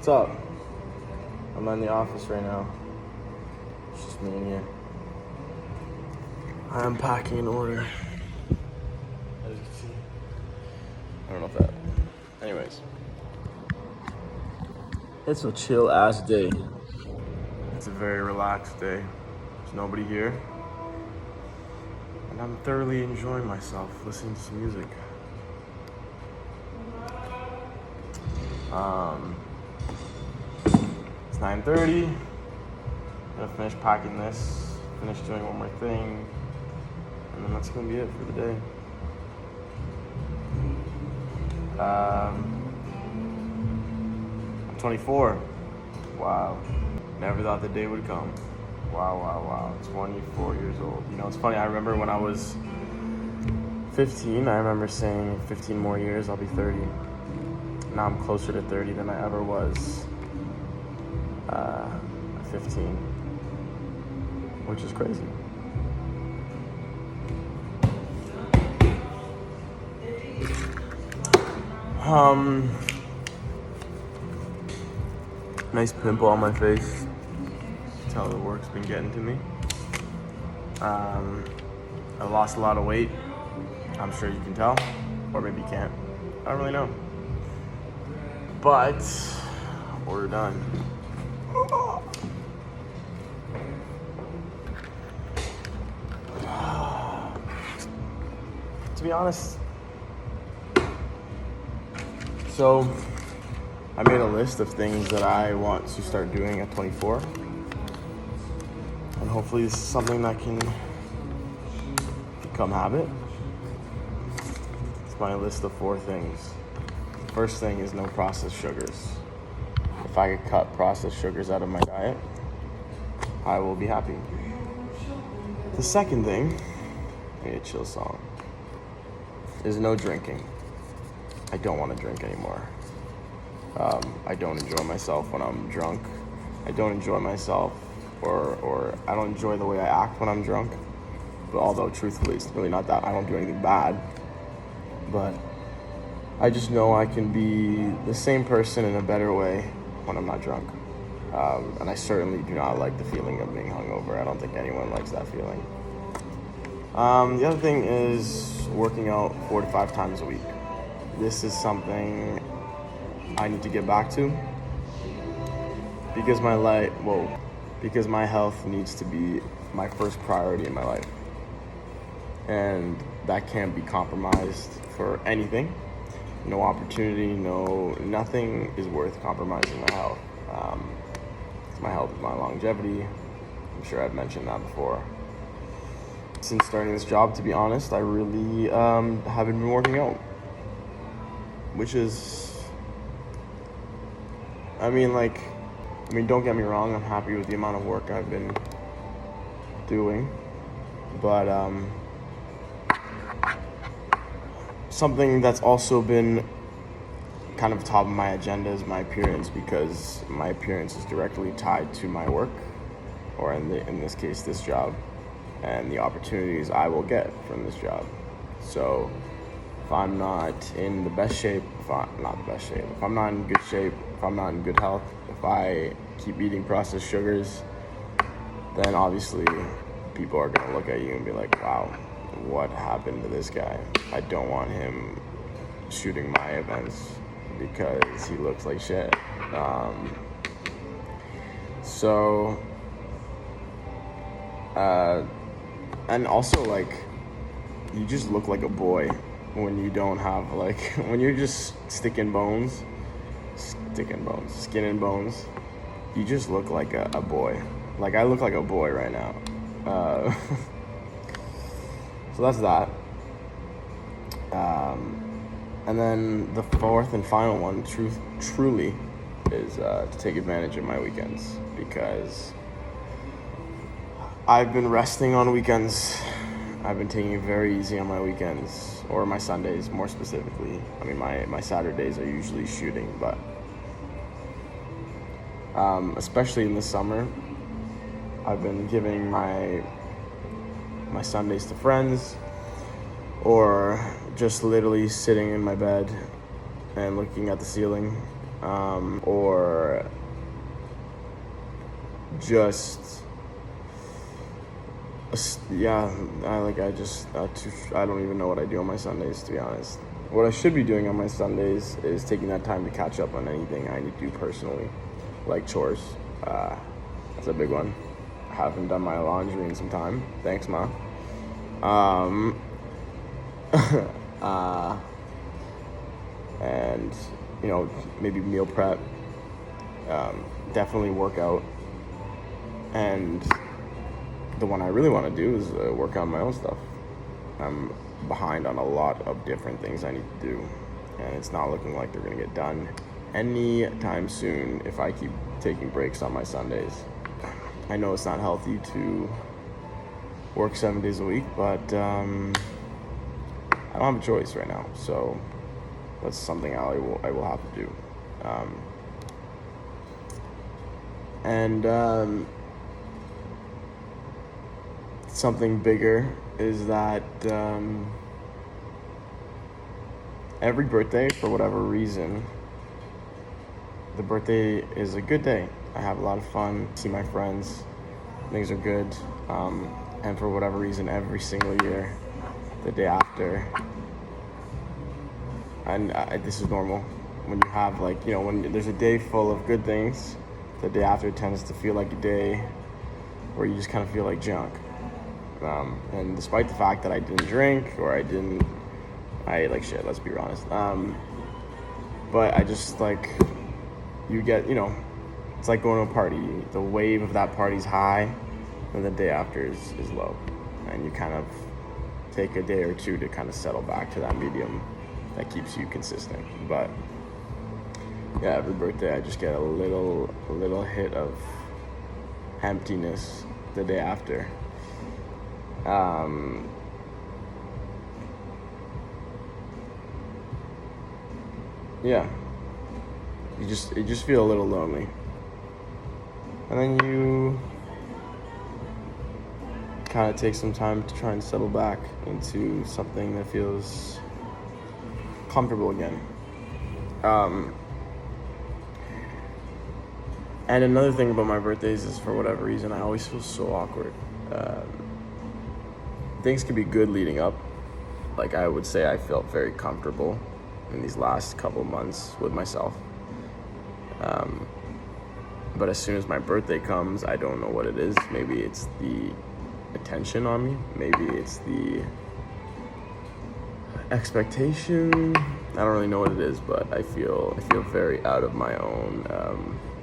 What's up? I'm in the office right now. It's just me and you. I am packing in order. As you can see. I don't know if that. Anyways. It's a chill ass day. It's a very relaxed day. There's nobody here. And I'm thoroughly enjoying myself listening to some music. It's 9:30. I'm gonna finish packing this, finish doing one more thing, and then that's gonna be it for the day. I'm 24. Wow. Never thought the day would come. Wow. 24 years old. You know, it's funny, I remember when I was 15, I remember saying 15 more years, I'll be 30. Now I'm closer to 30 than I ever was 15, which is crazy. Nice pimple on my face. You can tell the work's been getting to me. I lost a lot of weight. I'm sure you can tell, or maybe you can't. I don't really know. But we're done. To be honest, so I made a list of things that I want to start doing at 24. And hopefully this is something that can become habit. It's my list of 4 things. First thing is no processed sugars. If I could cut processed sugars out of my diet, I will be happy. The second thing, maybe a chill song, is no drinking. I don't want to drink anymore. I don't enjoy myself when I'm drunk. I don't enjoy myself or I don't enjoy the way I act when I'm drunk. But although truthfully it's really not that, I don't do anything bad. But I just know I can be the same person in a better way when I'm not drunk. And I certainly do not like the feeling of being hungover. I don't think anyone likes that feeling. The other thing is working out 4 to 5 times a week. This is something I need to get back to because because my health needs to be my first priority in my life. And that can't be compromised for anything. No opportunity, nothing is worth compromising my health. My health is my longevity. I'm sure I've mentioned that before. Since starting this job, to be honest, I really haven't been working out. Which is, don't get me wrong, I'm happy with the amount of work I've been doing. But something that's also been kind of top of my agenda is my appearance, because my appearance is directly tied to my work, or in this case, this job, and the opportunities I will get from this job. So if I'm not in the best shape, if I'm not in good shape, if I'm not in good health, if I keep eating processed sugars, then obviously people are gonna look at you and be like, wow, what happened to this guy? I don't want him shooting my events because he looks like shit. And also, you just look like a boy when you don't have, when you're just skin and bones, you just look like a boy. I look like a boy right now. So that's that. And then the fourth and final one, truly, is to take advantage of my weekends, because I've been resting on weekends. I've been taking it very easy on my weekends, or my Sundays more specifically. My Saturdays are usually shooting, but especially in the summer, I've been giving my Sundays to friends, or just literally sitting in my bed and looking at the ceiling, or just I don't even know what I do on my Sundays, to be honest. What I should be doing on my Sundays is taking that time to catch up on anything I need to do personally, like chores. That's a big one. I haven't done my laundry in some time. Thanks, Ma. And, maybe meal prep, definitely work out. And the one I really want to do is work on my own stuff. I'm behind on a lot of different things I need to do, and it's not looking like they're going to get done anytime soon if I keep taking breaks on my Sundays. I know it's not healthy to work 7 days a week, but I don't have a choice right now, so that's something I will have to do. Something bigger is that every birthday, for whatever reason, the birthday is a good day. I have a lot of fun, see my friends, things are good, and for whatever reason, every single year, the day after, and this is normal, when you have when there's a day full of good things, the day after tends to feel like a day where you just kind of feel like junk. And despite the fact that I didn't drink or I ate like shit, let's be honest. But I just you get, it's like going to a party. The wave of that party's high, and the day after is low. And you kind of take a day or two to kind of settle back to that medium that keeps you consistent. But yeah, every birthday I just get a little hit of emptiness the day after. Yeah, you just feel a little lonely, and then you kind of take some time to try and settle back into something that feels comfortable again. And another thing about my birthdays is, for whatever reason, I always feel so awkward. Things can be good leading up. I would say I felt very comfortable in these last couple months with myself. But as soon as my birthday comes, I don't know what it is. Maybe it's the attention on me. Maybe it's the expectation. I don't really know what it is, but I feel very out of my own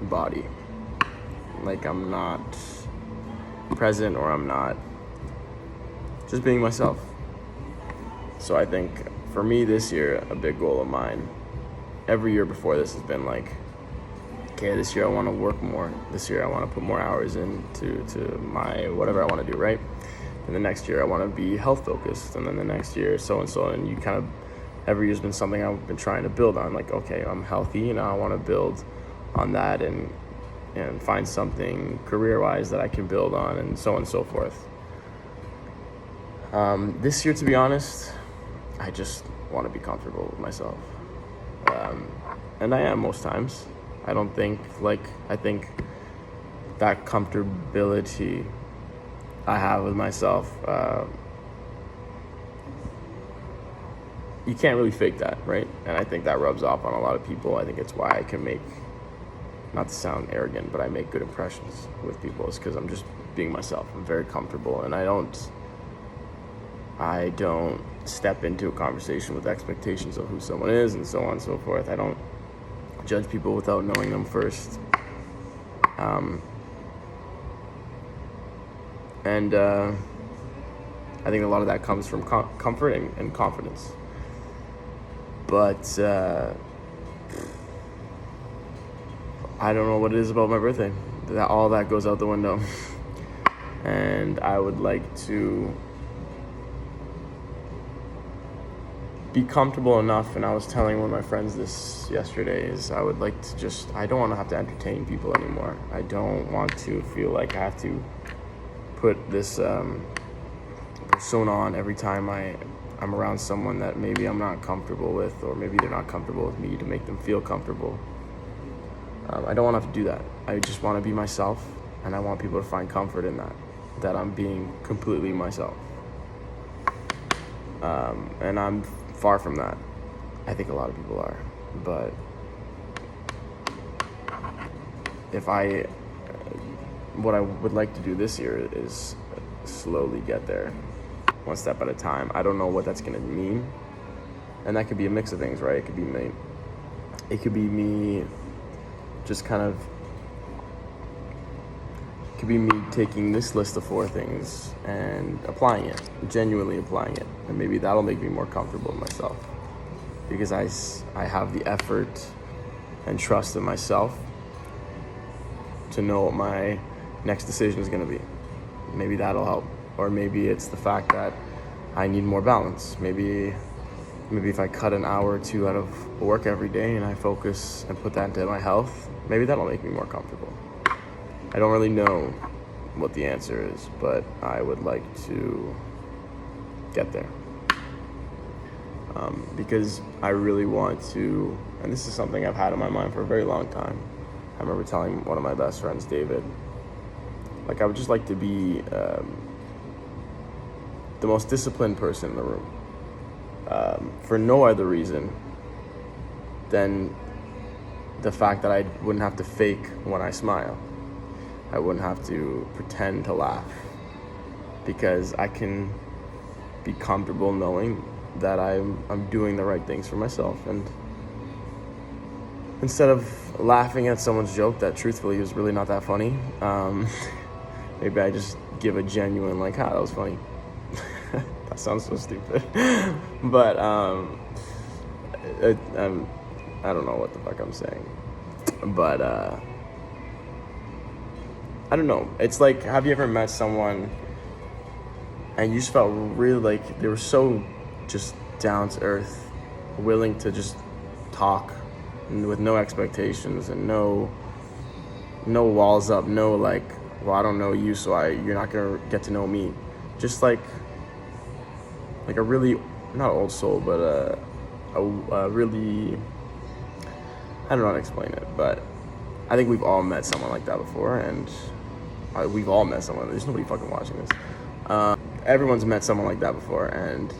body. Like I'm not present, or I'm not just being myself. So I think for me this year, a big goal of mine, every year before this has been okay, this year I want to work more. This year I want to put more hours into my whatever I want to do, right? And the next year I want to be health focused, and then the next year so and so. And you kind of, every year's been something I've been trying to build on. Okay, I'm healthy, and I want to build on that and find something career-wise that I can build on, and so on and so forth. This year, to be honest, I just want to be comfortable with myself. And I am most times. I think that comfortability I have with myself, you can't really fake that, right? And I think that rubs off on a lot of people. I think it's why I can make, not to sound arrogant, but I make good impressions with people. It's because I'm just being myself. I'm very comfortable, and I don't step into a conversation with expectations of who someone is and so on and so forth. I don't judge people without knowing them first. And I think a lot of that comes from comfort and confidence. But I don't know what it is about my birthday. All that goes out the window. And I would like to be comfortable enough, and I was telling one of my friends this yesterday, is I would like to I don't want to have to entertain people anymore. I don't want to feel like I have to put this persona on every time I'm around someone that maybe I'm not comfortable with, or maybe they're not comfortable with me, to make them feel comfortable. I don't want to have to do that. I just want to be myself, and I want people to find comfort in that I'm being completely myself. And I'm far from that. I think a lot of people are. But what I would like to do this year is slowly get there, one step at a time. I don't know what that's going to mean. And that could be a mix of things, right? It could be me just kind of, it could be me taking this list of 4 things and applying it, genuinely applying it. And maybe that'll make me more comfortable with myself, because I have the effort and trust in myself to know what my next decision is going to be. Maybe that'll help. Or maybe it's the fact that I need more balance. Maybe if I cut an hour or 2 out of work every day and I focus and put that into my health, maybe that'll make me more comfortable. I don't really know what the answer is, but I would like to get there. Because I really want to, and this is something I've had in my mind for a very long time. I remember telling one of my best friends, David, like I would just like to be the most disciplined person in the room, for no other reason than the fact that I wouldn't have to fake when I smile. I wouldn't have to pretend to laugh, because I can be comfortable knowing that I'm doing the right things for myself. And instead of laughing at someone's joke that truthfully was really not that funny, maybe I just give a genuine, like, that was funny. That sounds so stupid. But I don't know what the fuck I'm saying. But I don't know. It's like, have you ever met someone and you just felt really like they were so just down to earth, willing to just talk with no expectations and no walls up, no like, well, I don't know you, so you're not gonna get to know me. Just like a really, not old soul, but a really, I don't know how to explain it, but I think we've all met someone like that before, and we've all met someone. There's nobody fucking watching this. Everyone's met someone like that before, and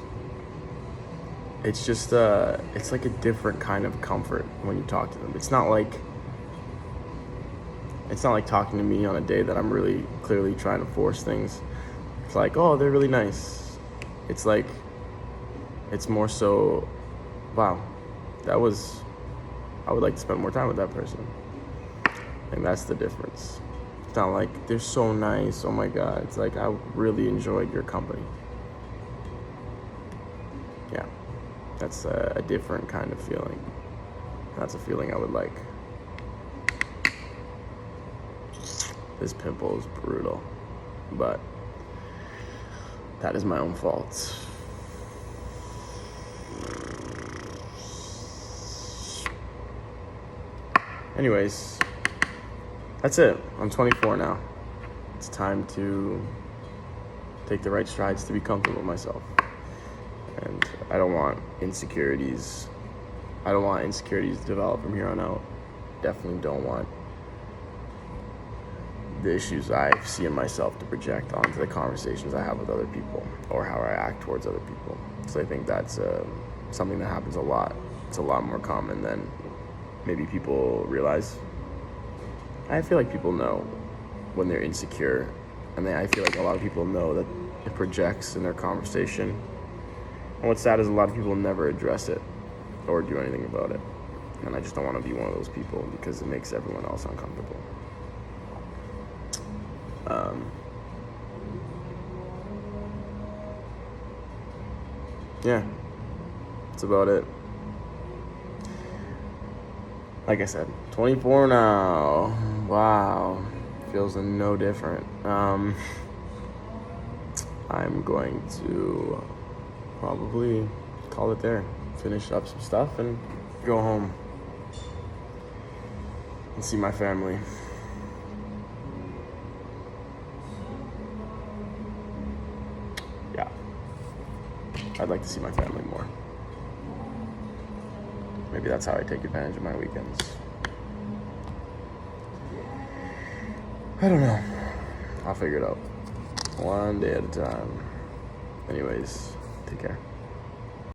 it's just it's like a different kind of comfort when you talk to them. It's not like talking to me on a day that I'm really clearly trying to force things. It's like, oh, they're really nice. It's like, it's more so, wow, I would like to spend more time with that person. And that's the difference. It's not like, they're so nice, oh my God. It's like, I really enjoyed your company. Yeah, that's a different kind of feeling. That's a feeling I would like. This pimple is brutal, but that is my own fault. Anyways, that's it. I'm 24 now. It's time to take the right strides to be comfortable with myself. And I don't want insecurities to develop from here on out. Definitely don't want the issues I see in myself to project onto the conversations I have with other people or how I act towards other people. So I think that's something that happens a lot. It's a lot more common than maybe people realize. I feel like people know when they're insecure, and I feel like a lot of people know that it projects in their conversation. And what's sad is a lot of people never address it or do anything about it. And I just don't want to be one of those people because it makes everyone else uncomfortable. Yeah, that's about it. Like I said, 24 now. Wow, feels no different. I'm going to probably call it there, finish up some stuff, and go home and see my family. Yeah, I'd like to see my family more. Maybe that's how I take advantage of my weekends. I don't know. I'll figure it out. One day at a time. Anyways, take care.